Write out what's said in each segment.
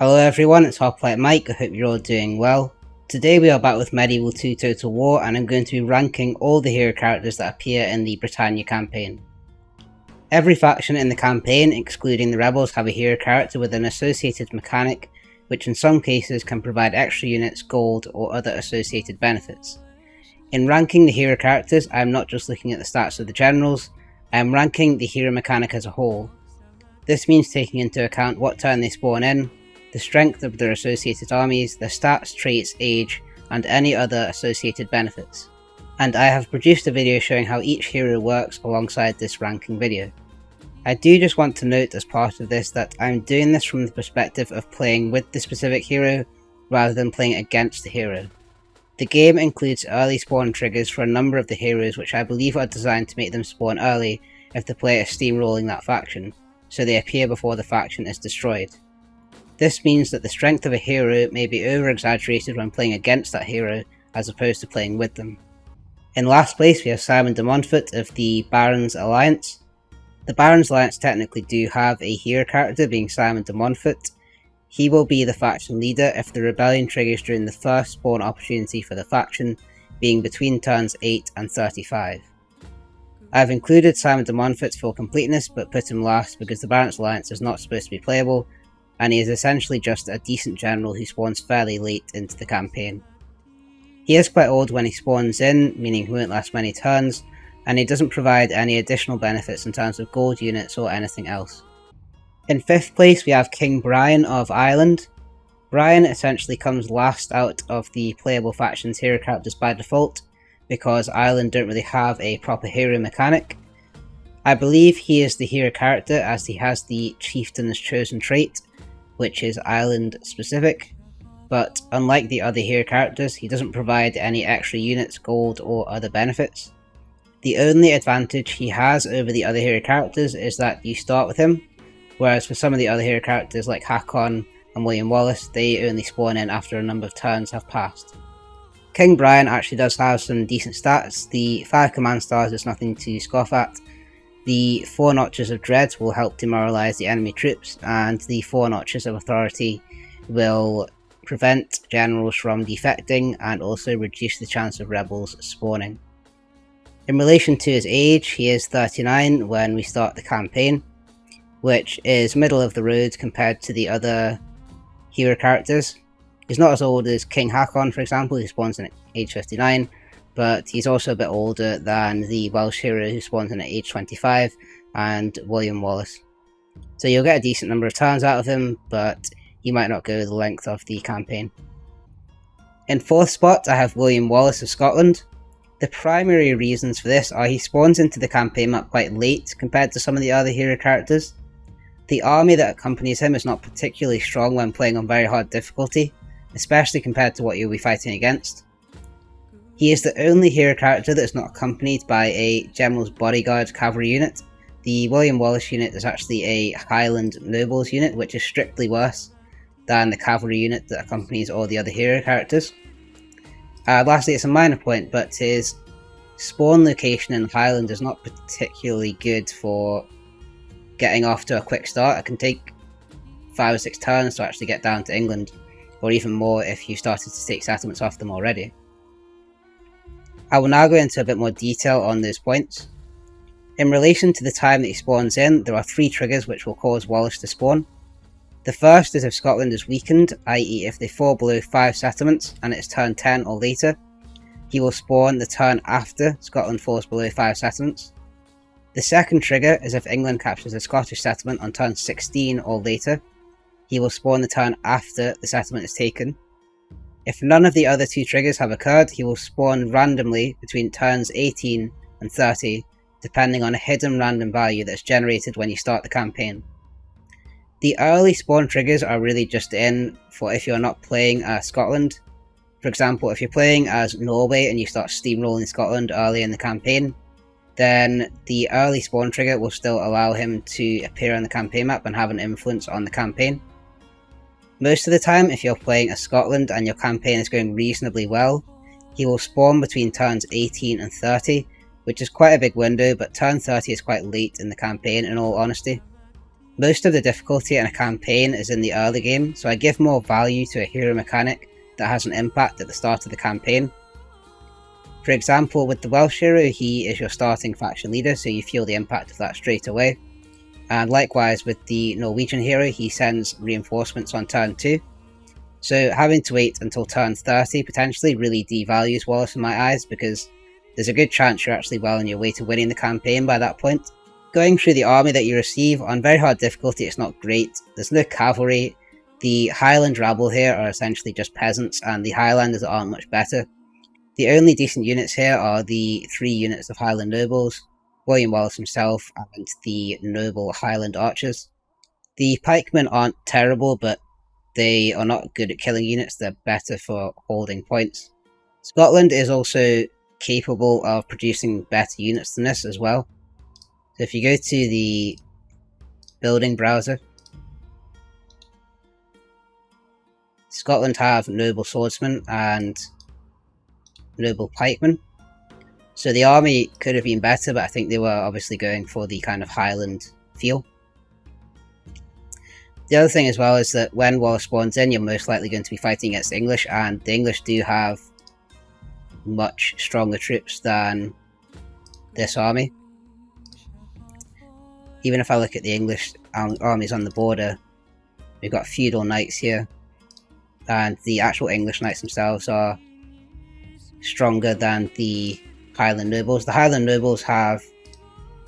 Hello everyone, it's Hoplite Mike, I hope you're all doing well. Today we are back with Medieval 2 Total War and I'm going to be ranking all the hero characters that appear in the Britannia Campaign. Every faction in the campaign, excluding the rebels, have a hero character with an associated mechanic, which in some cases can provide extra units, gold, or other associated benefits. In ranking the hero characters, I am not just looking at the stats of the generals, I am ranking the hero mechanic as a whole. This means taking into account what turn they spawn in, the strength of their associated armies, their stats, traits, age, and any other associated benefits. And I have produced a video showing how each hero works alongside this ranking video. I do just want to note as part of this that I'm doing this from the perspective of playing with the specific hero rather than playing against the hero. The game includes early spawn triggers for a number of the heroes which I believe are designed to make them spawn early if the player is steamrolling that faction, so they appear before the faction is destroyed. This means that the strength of a hero may be over-exaggerated when playing against that hero as opposed to playing with them. In last place we have Simon de Montfort of the Barons Alliance. The Barons Alliance technically do have a hero character, being Simon de Montfort. He will be the faction leader if the rebellion triggers during the first spawn opportunity for the faction, being between turns 8 and 35. I have included Simon de Montfort for completeness but put him last because the Barons Alliance is not supposed to be playable, and he is essentially just a decent general who spawns fairly late into the campaign. He is quite old when he spawns in, meaning he won't last many turns, and he doesn't provide any additional benefits in terms of gold units or anything else. In 5th place we have King Brian of Ireland. Brian essentially comes last out of the playable faction's hero characters by default, because Ireland don't really have a proper hero mechanic. I believe he is the hero character as he has the Chieftain's Chosen trait, which is Ireland specific, but unlike the other hero characters, he doesn't provide any extra units, gold, or other benefits. The only advantage he has over the other hero characters is that you start with him, whereas for some of the other hero characters like Hakon and William Wallace, they only spawn in after a number of turns have passed. King Brian actually does have some decent stats. The 5 command stars is nothing to scoff at. The 4 notches of dread will help demoralise the enemy troops, and the 4 notches of authority will prevent generals from defecting and also reduce the chance of rebels spawning. In relation to his age, he is 39 when we start the campaign, which is middle of the road compared to the other hero characters. He's not as old as King Hakon, for example, who spawns in at age 59, but he's also a bit older than the Welsh hero who spawns in at age 25 and William Wallace. So you'll get a decent number of turns out of him, but you might not go the length of the campaign. In 4th spot I have William Wallace of Scotland. The primary reasons for this are he spawns into the campaign map quite late compared to some of the other hero characters. The army that accompanies him is not particularly strong when playing on very hard difficulty, especially compared to what you'll be fighting against. He is the only hero character that is not accompanied by a General's Bodyguard cavalry unit. The William Wallace unit is actually a Highland Nobles unit, which is strictly worse than the cavalry unit that accompanies all the other hero characters. Lastly, it's a minor point, but his spawn location in Highland is not particularly good for getting off to a quick start. It can take 5 or 6 turns to actually get down to England, or even more if you started to take settlements off them already. I will now go into a bit more detail on those points. In relation to the time that he spawns in, there are 3 triggers which will cause Wallace to spawn. The first is if Scotland is weakened, i.e. if they fall below 5 settlements and it's turn 10 or later, he will spawn the turn after Scotland falls below 5 settlements. The second trigger is if England captures a Scottish settlement on turn 16 or later, he will spawn the turn after the settlement is taken. If none of the other 2 triggers have occurred, he will spawn randomly between turns 18 and 30, depending on a hidden random value that's generated when you start the campaign. The early spawn triggers are really just in for if you're not playing as Scotland. For example, if you're playing as Norway and you start steamrolling Scotland early in the campaign, then the early spawn trigger will still allow him to appear on the campaign map and have an influence on the campaign. Most of the time, if you're playing as Scotland and your campaign is going reasonably well, he will spawn between turns 18 and 30, which is quite a big window, but turn 30 is quite late in the campaign in all honesty. Most of the difficulty in a campaign is in the early game, so I give more value to a hero mechanic that has an impact at the start of the campaign. For example, with the Welsh hero, he is your starting faction leader, so you feel the impact of that straight away. And likewise with the Norwegian hero, he sends reinforcements on turn 2. So having to wait until turn 30 potentially really devalues Wallace in my eyes, because there's a good chance you're actually well on your way to winning the campaign by that point. Going through the army that you receive, on very hard difficulty it's not great. There's no cavalry, the Highland rabble here are essentially just peasants, and the Highlanders aren't much better. The only decent units here are the 3 units of Highland nobles, William Wallace himself, and the noble Highland archers. The pikemen aren't terrible, but they are not good at killing units, they're better for holding points. Scotland is also capable of producing better units than this as well. So if you go to the building browser, Scotland have noble swordsmen and noble pikemen. So the army could have been better, but I think they were obviously going for the kind of Highland feel. The other thing as well is that when Wallace spawns in, you're most likely going to be fighting against the English, and the English do have much stronger troops than this army. Even if I look at the English armies on the border, we've got feudal knights here, and the actual English knights themselves are stronger than the Highland nobles. The Highland nobles have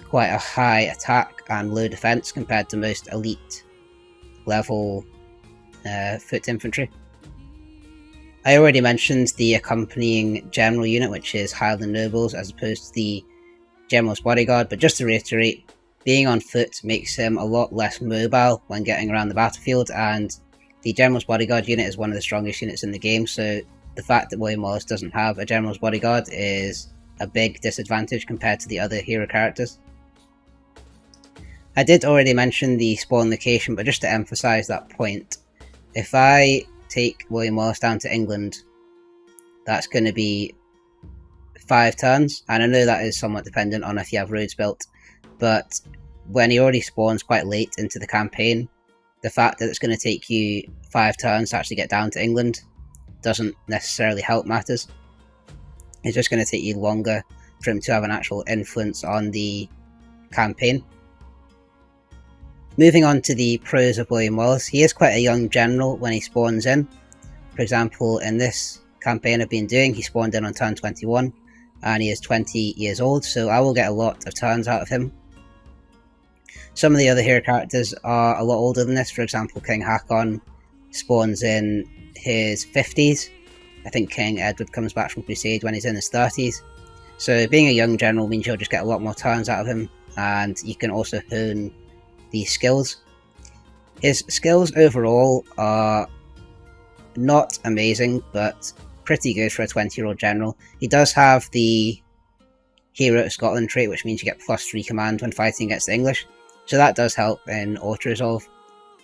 quite a high attack and low defense compared to most elite level foot infantry. I already mentioned the accompanying general unit, which is Highland nobles as opposed to the general's bodyguard, but just to reiterate, being on foot makes him a lot less mobile when getting around the battlefield, and the general's bodyguard unit is one of the strongest units in the game, so the fact that William Wallace doesn't have a general's bodyguard is a big disadvantage compared to the other hero characters. I did already mention the spawn location, but just to emphasise that point, if I take William Wallace down to England, that's going to be 5 turns, and I know that is somewhat dependent on if you have roads built, but when he already spawns quite late into the campaign, the fact that it's going to take you 5 turns to actually get down to England doesn't necessarily help matters. It's just going to take you longer for him to have an actual influence on the campaign. Moving on to the pros of William Wallace, he is quite a young general when he spawns in. For example, in this campaign I've been doing, he spawned in on turn 21, and he is 20 years old, so I will get a lot of turns out of him. Some of the other hero characters are a lot older than this. For example, King Haakon spawns in his 50s. I think King Edward comes back from Crusade when he's in his 30s. So being a young general means you'll just get a lot more turns out of him, and you can also hone these skills. His skills overall are not amazing, but pretty good for a 20-year-old general. He does have the Hero of Scotland trait, which means you get +3 command when fighting against the English, so that does help in auto-resolve.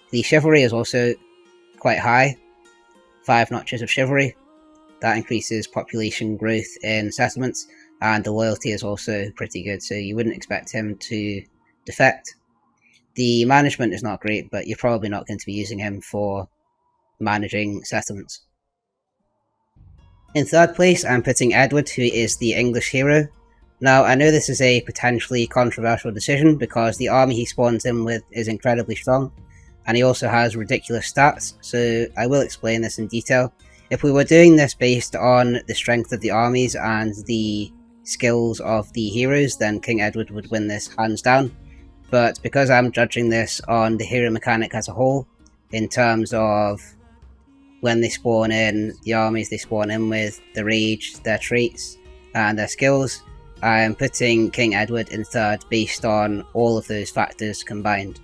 The chivalry is also quite high, 5 notches of chivalry. That increases population growth in settlements, and the loyalty is also pretty good, so you wouldn't expect him to defect. The management is not great, but you're probably not going to be using him for managing settlements. In third place, I'm putting Edward, who is the English hero. Now, I know this is a potentially controversial decision because the army he spawns in with is incredibly strong, and he also has ridiculous stats, so I will explain this in detail. If we were doing this based on the strength of the armies and the skills of the heroes, then King Edward would win this hands down. But because I'm judging this on the hero mechanic as a whole, in terms of when they spawn in, the armies they spawn in with, their age, their traits, and their skills, I'm putting King Edward in third based on all of those factors combined.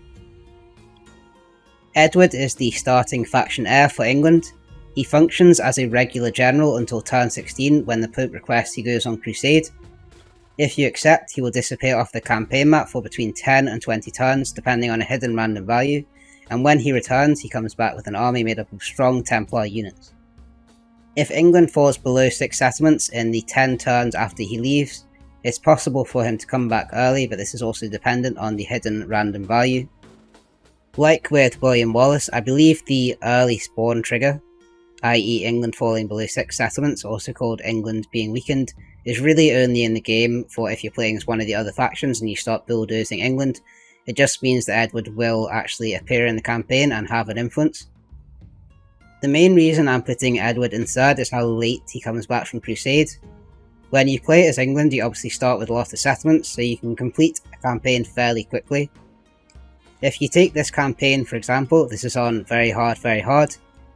Edward is the starting faction heir for England. He functions as a regular general until turn 16 when the Pope requests he goes on crusade. If you accept, he will disappear off the campaign map for between 10 and 20 turns depending on a hidden random value, and when he returns he comes back with an army made up of strong Templar units. If England falls below 6 settlements in the 10 turns after he leaves, it's possible for him to come back early, but this is also dependent on the hidden random value. Like with William Wallace, I believe the early spawn trigger, i.e. England falling below 6 settlements, also called England being weakened, is really only in the game for if you're playing as one of the other factions and you start bulldozing England. It just means that Edward will actually appear in the campaign and have an influence. The main reason I'm putting Edward in third is how late he comes back from Crusade. When you play as England, you obviously start with a lot of settlements, so you can complete a campaign fairly quickly. If you take this campaign, for example, this is on very hard,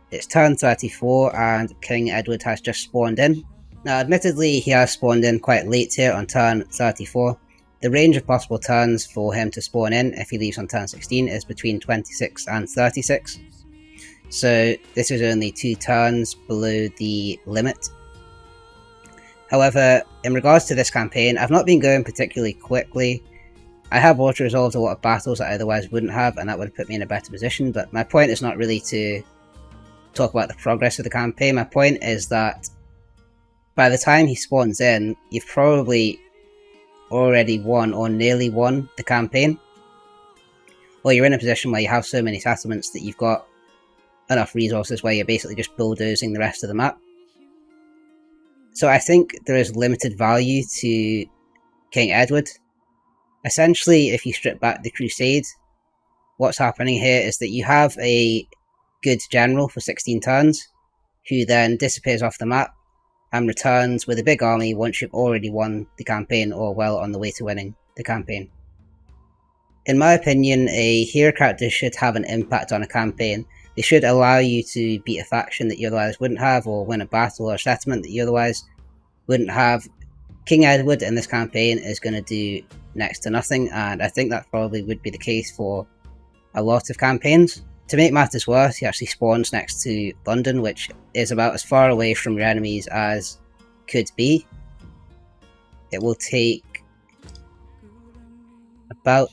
it's turn 34 and King Edward has just spawned in. Now admittedly he has spawned in quite late here on turn 34. The range of possible turns for him to spawn in if he leaves on turn 16 is between 26 and 36. So this is only 2 turns below the limit. However, in regards to this campaign, I've not been going particularly quickly. I have auto-resolved a lot of battles that I otherwise wouldn't have, and that would have put me in a better position, but my point is not really to talk about the progress of the campaign. My point is that by the time he spawns in, you've probably already won or nearly won the campaign. Or you're in a position where you have so many settlements that you've got enough resources where you're basically just bulldozing the rest of the map. So I think there is limited value to King Edward. Essentially, if you strip back the Crusade, what's happening here is that you have a good general for 16 turns, who then disappears off the map and returns with a big army once you've already won the campaign or well on the way to winning the campaign. In my opinion, a hero character should have an impact on a campaign. They should allow you to beat a faction that you otherwise wouldn't have, or win a battle or a settlement that you otherwise wouldn't have. King Edward in this campaign is going to do next to nothing, and I think that probably would be the case for a lot of campaigns. To make matters worse, he actually spawns next to London, which is about as far away from your enemies as could be. It will take about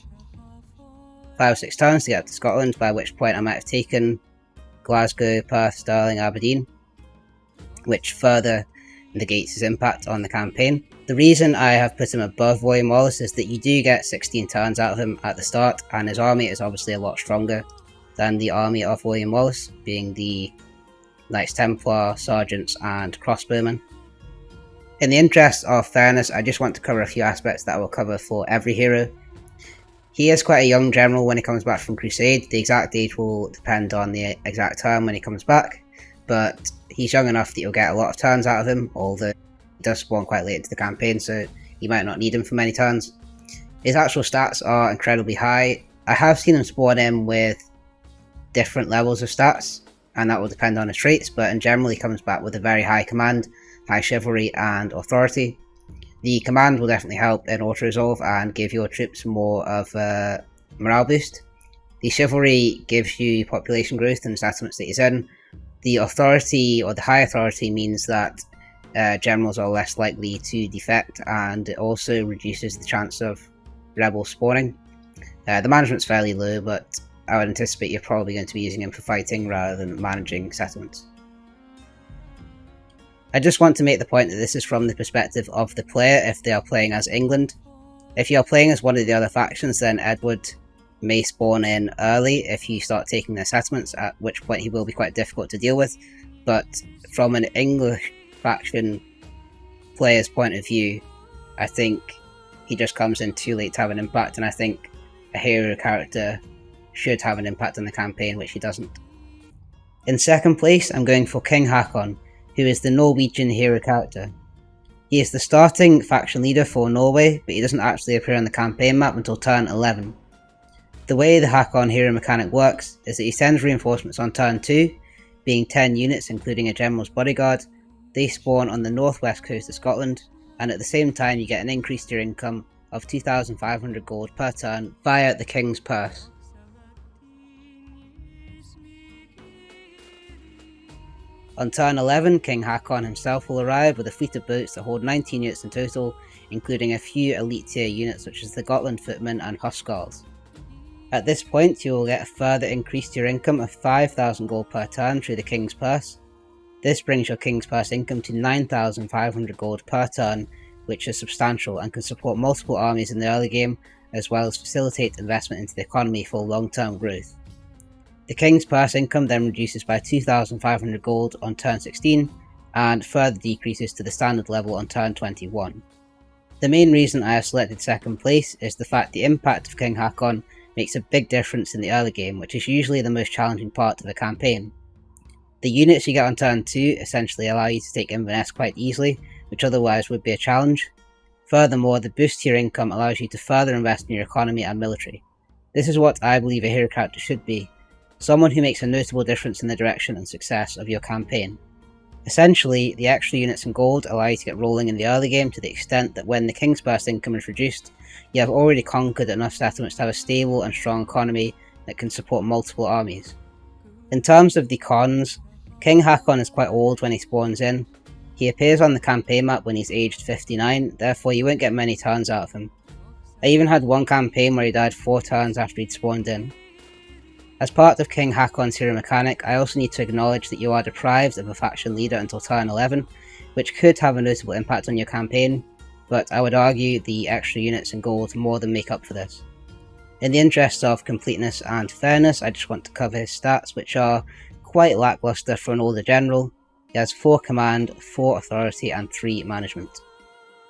5 or 6 turns to get up to Scotland, by which point I might have taken Glasgow, Perth, Stirling, Aberdeen, which further negates his impact on the campaign. The reason I have put him above William Wallace is that you do get 16 turns out of him at the start, and his army is obviously a lot stronger than the army of William Wallace, being the Knights Templar, Sergeants and Crossbowmen. In the interest of fairness, I just want to cover a few aspects that I will cover for every hero. He is quite a young general when he comes back from Crusade. The exact age will depend on the exact time when he comes back, but he's young enough that you'll get a lot of turns out of him, although he does spawn quite late into the campaign, so you might not need him for many turns. His actual stats are incredibly high. I have seen him spawn in with different levels of stats, and that will depend on his traits, but in general he comes back with a very high command, high chivalry and authority. The command will definitely help in auto-resolve and give your troops more of a morale boost. The chivalry gives you population growth in the settlements that he's in. The authority, or the high authority, means that generals are less likely to defect, and it also reduces the chance of rebel spawning. The management's fairly low, but I would anticipate you're probably going to be using him for fighting rather than managing settlements. I just want to make the point that this is from the perspective of the player if they are playing as England. If you are playing as one of the other factions, then Edward may spawn in early if you start taking their settlements, at which point he will be quite difficult to deal with. But from an English faction player's point of view, I think he just comes in too late to have an impact, and I think a hero character should have an impact on the campaign, which he doesn't. In second place, I'm going for King Haakon, who is the Norwegian hero character. He is the starting faction leader for Norway, but he doesn't actually appear on the campaign map until turn 11. The way the Haakon hero mechanic works is that he sends reinforcements on turn 2, being 10 units including a general's bodyguard. They spawn on the northwest coast of Scotland, and at the same time you get an increase to your income of 2,500 gold per turn via the King's Purse. On turn 11, King Haakon himself will arrive with a fleet of boats that hold 19 units in total, including a few elite tier units such as the Gotland Footmen and Huskarls. At this point, you will get a further increase to your income of 5,000 gold per turn through the King's Purse. This brings your King's Purse income to 9,500 gold per turn, which is substantial and can support multiple armies in the early game, as well as facilitate investment into the economy for long-term growth. The king's purse income then reduces by 2,500 gold on turn 16 and further decreases to the standard level on turn 21. The main reason I have selected second place is the fact the impact of King Haakon makes a big difference in the early game, which is usually the most challenging part of the campaign. The units you get on turn 2 essentially allow you to take Inverness quite easily, which otherwise would be a challenge. Furthermore, the boost to your income allows you to further invest in your economy and military. This is what I believe a hero character should be, someone who makes a notable difference in the direction and success of your campaign. Essentially, the extra units and gold allow you to get rolling in the early game to the extent that when the King's Burst income is reduced, you have already conquered enough settlements to have a stable and strong economy that can support multiple armies. In terms of the cons, King Haakon is quite old when he spawns in. He appears on the campaign map when he's aged 59, therefore you won't get many turns out of him. I even had one campaign where he died 4 turns after he'd spawned in. As part of King Haakon's hero mechanic, I also need to acknowledge that you are deprived of a faction leader until turn 11, which could have a notable impact on your campaign, but I would argue the extra units and gold more than make up for this. In the interest of completeness and fairness, I just want to cover his stats, which are quite lackluster for an older general. He has 4 command, 4 authority and 3 management.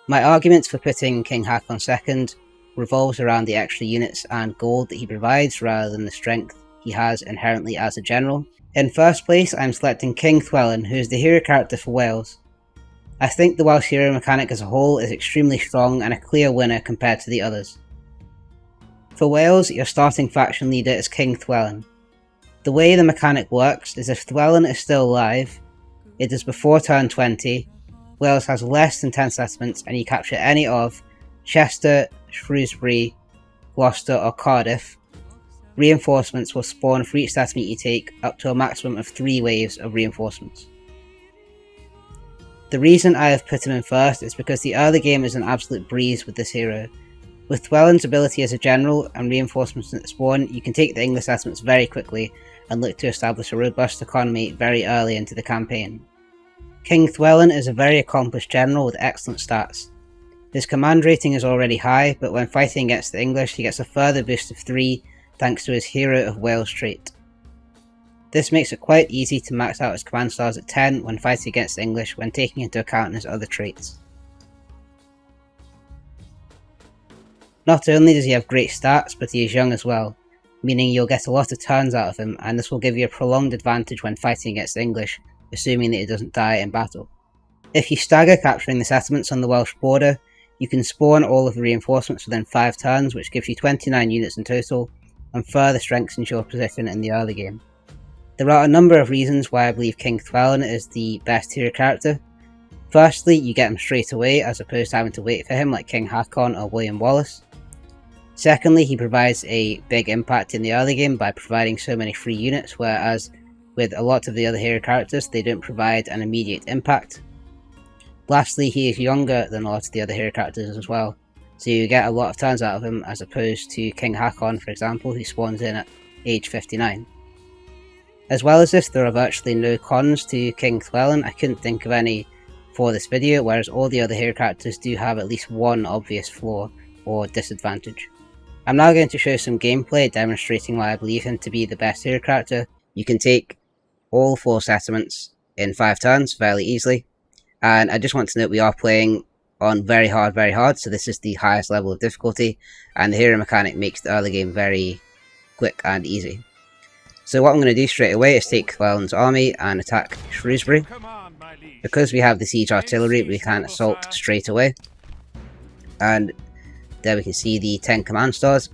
My arguments for putting King Haakon second revolves around the extra units and gold that he provides rather than the strength he has inherently as a general. In first place, I am selecting King Llywelyn, who is the hero character for Wales. I think the Welsh hero mechanic as a whole is extremely strong and a clear winner compared to the others. For Wales, your starting faction leader is King Llywelyn. The way the mechanic works is if Llywelyn is still alive, it is before turn 20, Wales has less than 10 settlements and you capture any of Chester, Shrewsbury, Gloucester or Cardiff, reinforcements will spawn for each settlement you take up to a maximum of 3 waves of reinforcements. The reason I have put him in first is because the early game is an absolute breeze with this hero. With Llywelyn's ability as a general and reinforcements at spawn, you can take the English settlements very quickly and look to establish a robust economy very early into the campaign. King Llywelyn is a very accomplished general with excellent stats. His command rating is already high, but when fighting against the English he gets a further boost of 3 thanks to his Hero of Wales trait. This makes it quite easy to max out his command stars at 10 when fighting against the English when taking into account his other traits. Not only does he have great stats, but he is young as well, meaning you'll get a lot of turns out of him and this will give you a prolonged advantage when fighting against the English, assuming that he doesn't die in battle. If you stagger capturing the settlements on the Welsh border, you can spawn all of the reinforcements within 5 turns, which gives you 29 units in total, and further strengthens your position in the early game. There are a number of reasons why I believe King Llywelyn is the best hero character. Firstly, you get him straight away as opposed to having to wait for him like King Haakon or William Wallace. Secondly, he provides a big impact in the early game by providing so many free units, whereas with a lot of the other hero characters they don't provide an immediate impact. Lastly, he is younger than a lot of the other hero characters as well, so you get a lot of turns out of him as opposed to King Haakon, for example, who spawns in at age 59. As well as this, there are virtually no cons to King Llywelyn. I couldn't think of any for this video, whereas all the other hero characters do have at least one obvious flaw or disadvantage. I'm now going to show some gameplay demonstrating why I believe him to be the best hero character. You can take all 4 settlements in 5 turns fairly easily, and I just want to note we are playing on very hard, so this is the highest level of difficulty, and the hero mechanic makes the early game very quick and easy. So what I'm going to do straight away is take Llywelyn's army and attack Shrewsbury. Because we have the siege artillery, we can assault straight away. And there we can see the 10 command stars.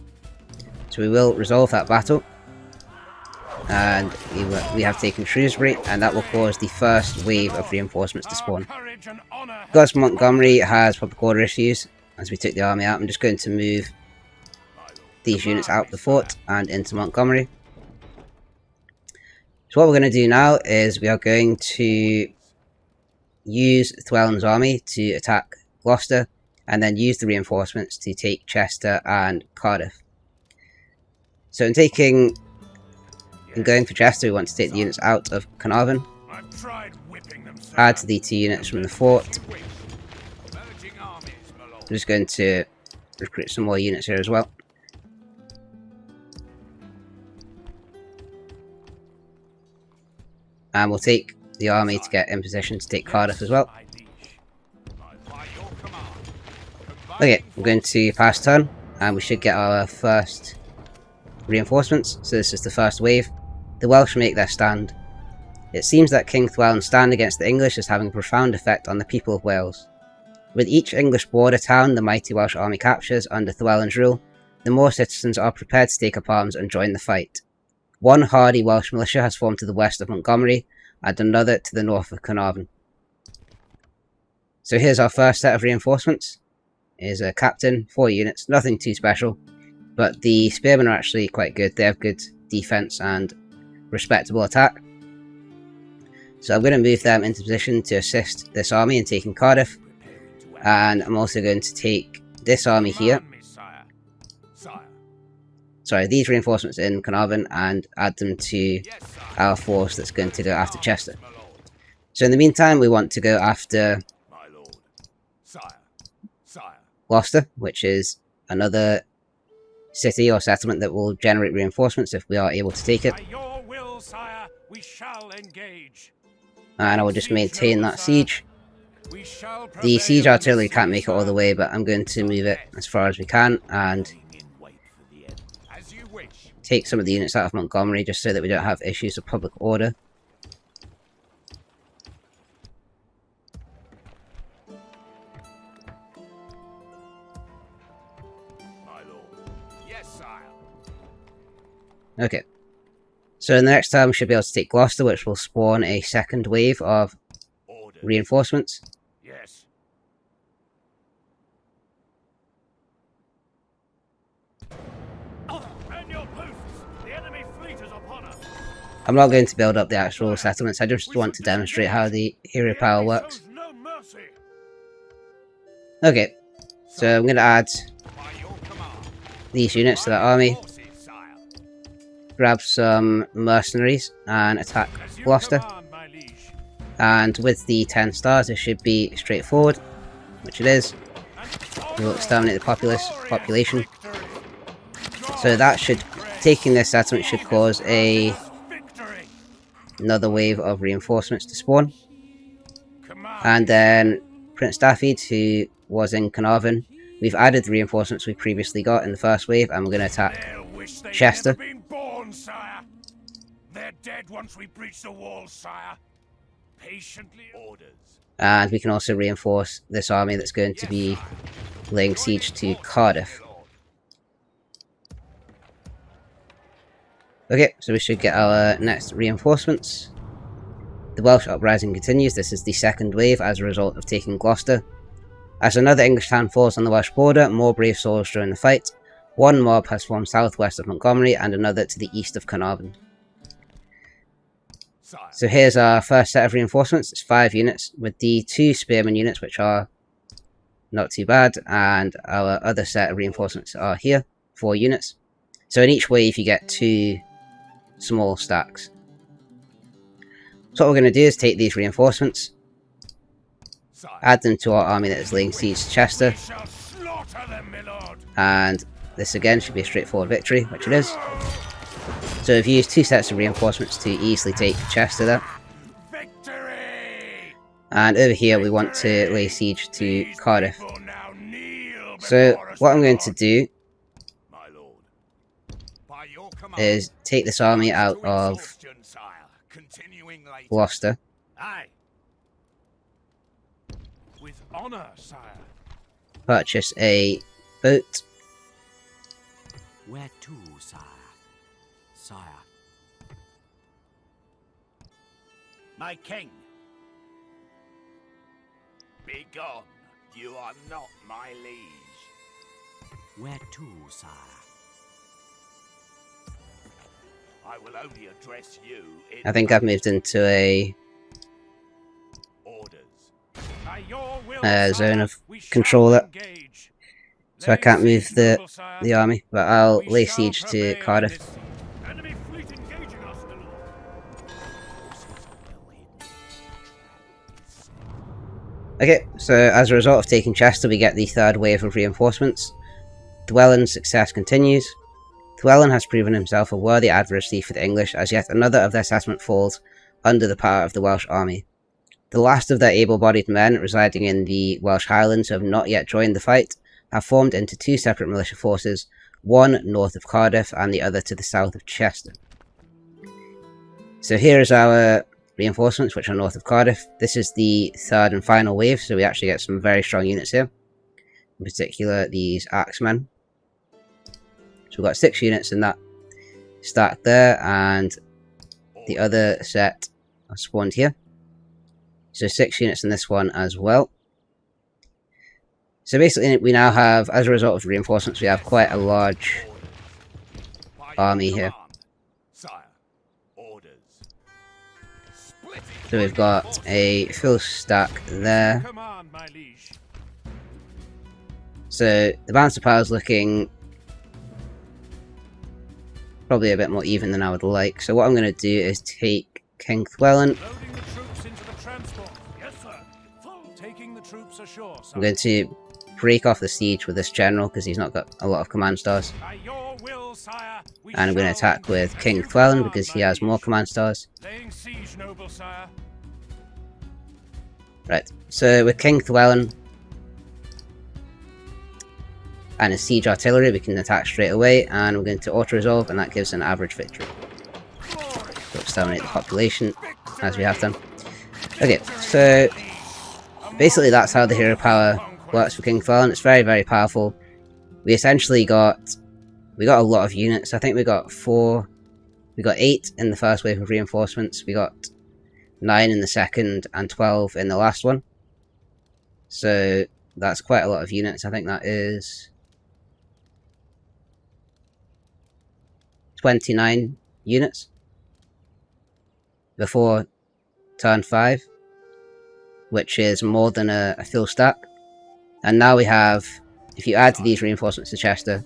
So we will resolve that battle. And we have taken Shrewsbury, and that will cause the first wave of reinforcements to spawn. Because Montgomery has public order issues, as we took the army out, I'm just going to move these units out of the fort and into Montgomery. So what we're going to do now is we are going to use Llywelyn's army to attack Gloucester, and then use the reinforcements to take Chester and Cardiff. So in going for Chester, we want to take the units out of Carnarvon, add the 2 units from the fort. I'm just going to recruit some more units here as well. And we'll take the army to get in position to take Cardiff as well. Okay, I'm going to pass turn, and we should get our first reinforcements. So this is the first wave. The Welsh make their stand. It seems that King Llywelyn's stand against the English is having a profound effect on the people of Wales. With each English border town the mighty Welsh army captures under Llywelyn's rule, the more citizens are prepared to take up arms and join the fight. One hardy Welsh militia has formed to the west of Montgomery, and another to the north of Carnarvon. So here's our first set of reinforcements. Here's a captain, 4 units, nothing too special, but the spearmen are actually quite good. They have good defense and respectable attack. So I'm going to move them into position to assist this army in taking Cardiff, and I'm also going to take this army here. Sorry, these reinforcements in Carnarvon and add them to our force that's going to go after Chester. So in the meantime, we want to go after Gloucester, which is another city or settlement that will generate reinforcements if we are able to take it. And I will just maintain that siege. The siege artillery can't make it all the way, but I'm going to move it as far as we can and take some of the units out of Montgomery just so that we don't have issues of public order. Okay, so in the next time we should be able to take Gloucester, which will spawn a second wave of reinforcements. Yes. Man your posts. The enemy fleet is upon us. I'm not going to build up the actual settlements, I just want to demonstrate how the hero power works. Okay, so I'm going to add these units to that army. Grab some mercenaries and attack Gloucester. And with the 10 stars, it should be straightforward, which it is. We'll exterminate the population. So that should, taking this settlement should cause another wave of reinforcements to spawn. And then Prince Stafford, who was in Carnarvon, we've added the reinforcements we previously got in the first wave, and we're going to attack Chester. They're dead once we breach the walls, sire. Patiently orders. And we can also reinforce this army that's going to be laying siege to Cardiff. Okay, so we should get our next reinforcements. The Welsh uprising continues. This is the second wave as a result of taking Gloucester. As another English town falls on the Welsh border, more brave souls join the fight. One mob has formed southwest of Montgomery and another to the east of Carnarvon. So here's our first set of reinforcements. It's 5 units with the 2 spearmen units, which are not too bad, and our other set of reinforcements are here, 4 units. So in each wave you get 2 small stacks. So what we're going to do is take these reinforcements, add them to our army that is laying siege to Chester, and this again should be a straightforward victory, which it is. So we've used 2 sets of reinforcements to easily take Chester there. And over here we want to lay siege to Cardiff. So what I'm going to do is take this army out of Gloucester. Purchase a boat. Where to, sire? Sire. My king. Be gone. You are not my liege. Where to, sire? I will only address you in I think I've moved into a zone of control there, so I can't move the army, but I'll lay siege to Cardiff. Okay, so as a result of taking Chester, we get the 3rd wave of reinforcements. Llywelyn's success continues. Llywelyn has proven himself a worthy adversary for the English, as yet another of their settlement falls under the power of the Welsh army. The last of their able-bodied men residing in the Welsh Highlands who have not yet joined the fight have formed into 2 separate militia forces, one north of Cardiff and the other to the south of Chester. So here is our reinforcements, which are north of Cardiff. This is the 3rd and final wave, so we actually get some very strong units here. In particular, these Axemen. So we've got 6 units in that stack there, and the other set are spawned here. So 6 units in this one as well. So basically we now have, as a result of reinforcements, we have quite a large army here. So we've got a full stack there. So the balance of power is looking probably a bit more even than I would like. So what I'm going to do is take King Llewellyn. I'm going to break off the siege with this general because he's not got a lot of command stars. And I'm going to attack with King Llewellyn because he has more command stars. Right, so with King Llewellyn and his siege artillery we can attack straight away, and we're going to auto-resolve, and that gives an average victory. So exterminate the population, as we have done. Okay, so basically that's how the hero power works for King Llewellyn. It's very, very powerful. We essentially got a lot of units. I think we got 8 in the first wave of reinforcements, we got 9 in the second, and 12 in the last one. So that's quite a lot of units. I think that is 29 units before turn 5, which is more than a full stack. And now we have, if you add to these reinforcements to Chester,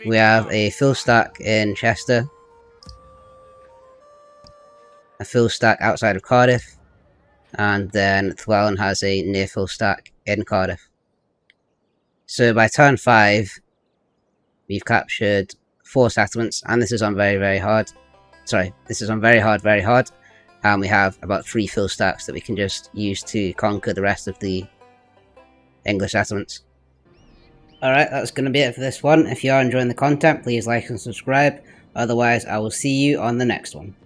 we have a full stack in Chester, a full stack outside of Cardiff, and then Llewellyn has a near full stack in Cardiff. So by turn 5, we've captured 4 settlements, and this is on very, very hard. Sorry, this is on very hard, very hard. And we have about 3 full stacks that we can just use to conquer the rest of the English settlements. Alright, that's going to be it for this one. If you are enjoying the content, please like and subscribe. Otherwise, I will see you on the next one.